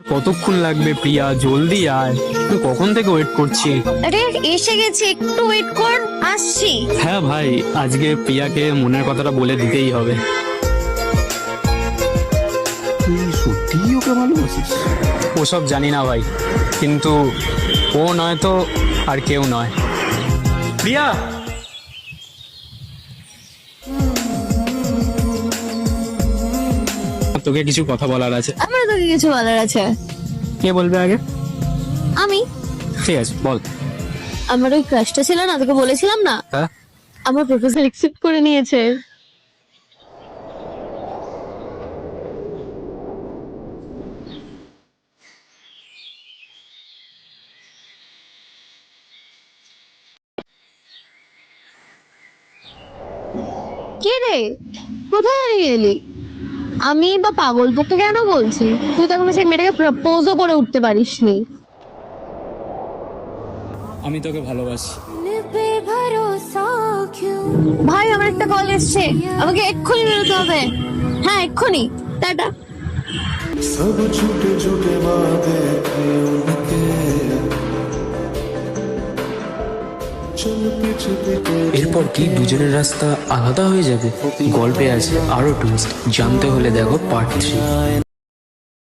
কতক্ষণ লাগবে প্রিয়া, জলদি আয়, তুই কখন থেকে ওয়েট করছি। আরে এসে গেছি, একটু ওয়েট কর, আসছি। হ্যাঁ ভাই, আজকে প্রিয়াকে মনের কথাটা বলে দিতেই হবে। তুই সত্যিই ওকে ভালোবাসিস? ওসব জানি না ভাই, কিন্তু ও নয় তো আর কেউ নয়। প্রিয়া, তোকে কিছু কথা বলার আছে। আমার তোকে কিছু বলার আছে। কে বলবে আগে? আমি। ঠিক আছে, বল। আমার ওই ক্রাশটা ছিল না, তোকে বলেছিলাম না, হ্যাঁ, আমার প্রপোজাল অ্যাকসেপ্ট করে নিয়েছে। কে রে, কোথায় হারিয়ে গেলি? আমি বা পাগল, তোকে কেন বলছি? তুই তো এখনো সেই মেয়েটাকে প্রপোজও করে উঠতে পারিসনি। আমি তোকে ভালোবাসি। ভাই আমার একটা কল এসছে, আমাকে এক্ষুনি বেরোতে হবে। হ্যাঁ এক্ষুনি, টাটা। सब झूठे झूठे वादे थे उनके, चल पीछे पीछे। এরপর কি দুজনের রাস্তা আলাদা হয়ে যাবে? গল্পে আছে আরো টুইস্ট, জানতে হলে দেখো পার্ট 3।